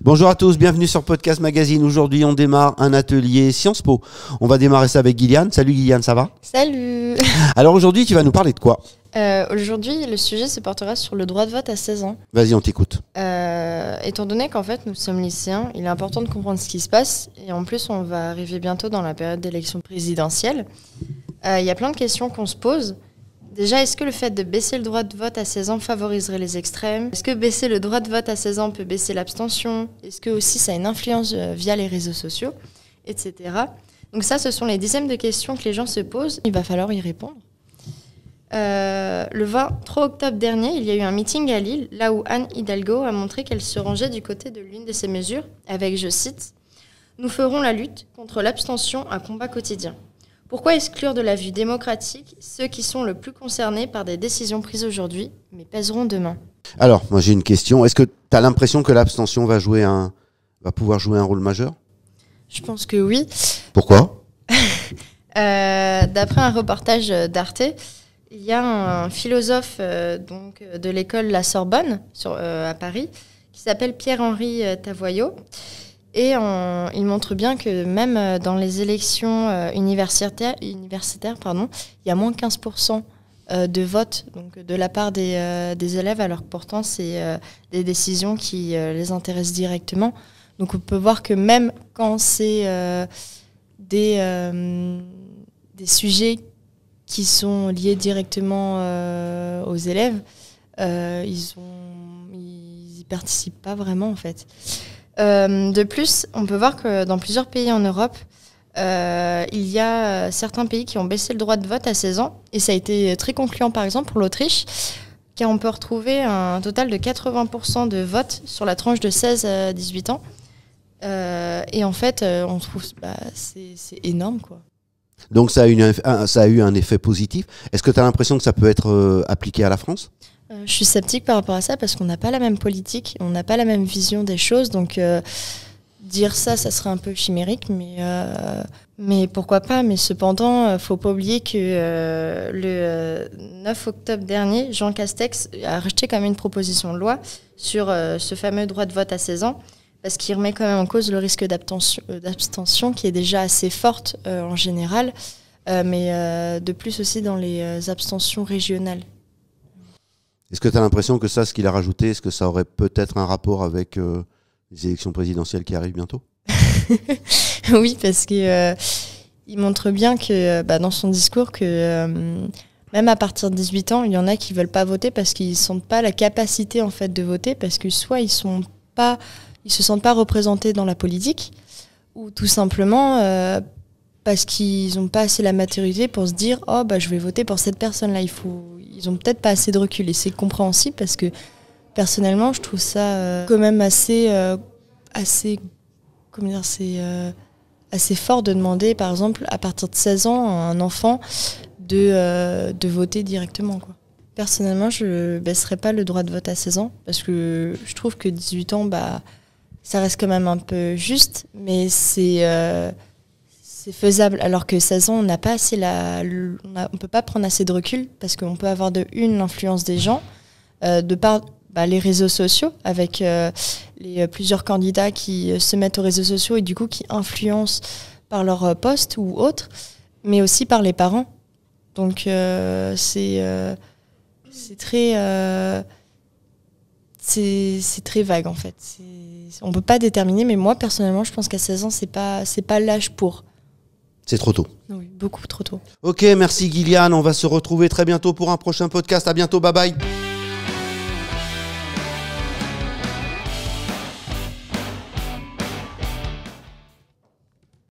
Bonjour à tous, bienvenue sur Podcast Magazine. Aujourd'hui, on démarre un atelier Sciences Po. On va démarrer ça avec Gillian. Salut Gillian, ça va? Salut. Alors aujourd'hui, tu vas nous parler de quoi? Aujourd'hui, le sujet se portera sur le droit de vote à 16 ans. Vas-y, on t'écoute. Étant donné qu'en fait, nous sommes lycéens, il est important de comprendre ce qui se passe. Et en plus, on va arriver bientôt dans la période d'élection présidentielle. Il y a plein de questions qu'on se pose. Déjà, est-ce que le fait de baisser le droit de vote à 16 ans favoriserait les extrêmes? Est-ce que baisser le droit de vote à 16 ans peut baisser l'abstention? Est-ce que aussi ça a une influence via les réseaux sociaux, etc. Donc ça, ce sont les dizaines de questions que les gens se posent. Il va falloir y répondre. Le 23 octobre dernier, il y a eu un meeting à Lille, là où Anne Hidalgo a montré qu'elle se rangeait du côté de l'une de ces mesures, avec, je cite, « Nous ferons la lutte contre l'abstention un combat quotidien. Pourquoi exclure de la vue démocratique ceux qui sont le plus concernés par des décisions prises aujourd'hui, mais pèseront demain ?» Alors, moi j'ai une question. Est-ce que tu as l'impression que l'abstention va pouvoir jouer un rôle majeur? Je pense que oui. Pourquoi? D'après un reportage d'Arte, il y a un philosophe de l'école La Sorbonne à Paris qui s'appelle Pierre-Henri Tavoyot. Et il montre bien que même dans les élections universitaires, il y a moins 15% de vote donc, de la part des élèves, alors que pourtant c'est des décisions qui les intéressent directement. Donc on peut voir que même quand c'est des sujets qui sont liés directement aux élèves, ils y participent pas vraiment en fait. De plus, on peut voir que dans plusieurs pays en Europe, il y a certains pays qui ont baissé le droit de vote à 16 ans. Et ça a été très concluant, par exemple, pour l'Autriche, car on peut retrouver un total de 80% de votes sur la tranche de 16 à 18 ans. Et en fait, on trouve c'est énorme, quoi. Donc ça a eu un effet positif. Est-ce que tu as l'impression que ça peut être appliqué à la France? Je suis sceptique par rapport à ça parce qu'on n'a pas la même politique, on n'a pas la même vision des choses, donc dire ça serait un peu chimérique, mais pourquoi pas. Mais cependant, faut pas oublier que le 9 octobre dernier, Jean Castex a rejeté quand même une proposition de loi sur ce fameux droit de vote à 16 ans, parce qu'il remet quand même en cause le risque d'abstention qui est déjà assez forte en général, mais de plus aussi dans les abstentions régionales. Est-ce que tu as l'impression que ce qu'il a rajouté, est-ce que ça aurait peut-être un rapport avec les élections présidentielles qui arrivent bientôt? Oui, parce que il montre bien que dans son discours que même à partir de 18 ans, il y en a qui veulent pas voter parce qu'ils ne sentent pas la capacité en fait de voter, parce que soit ils se sentent pas représentés dans la politique, ou tout simplement parce qu'ils n'ont pas assez la maturité pour se dire « Oh, je vais voter pour cette personne-là ». Ils ont peut-être pas assez de recul. Et c'est compréhensible parce que, personnellement, je trouve ça quand même assez fort de demander, par exemple, à partir de 16 ans, à un enfant de voter directement, quoi. Personnellement, je baisserais pas le droit de vote à 16 ans parce que je trouve que 18 ans, ça reste quand même un peu juste, mais c'est faisable, alors que 16 ans, on n'a pas assez on peut pas prendre assez de recul parce qu'on peut avoir l'influence des gens de par les réseaux sociaux avec les plusieurs candidats qui se mettent aux réseaux sociaux et du coup qui influencent par leur post ou autre, mais aussi par les parents. Donc c'est très vague en fait. On peut pas déterminer, mais moi personnellement, je pense qu'à 16 ans, c'est pas l'âge pour. C'est trop tôt. Oui, beaucoup trop tôt. Ok, merci Gillian. On va se retrouver très bientôt pour un prochain podcast. À bientôt, bye bye.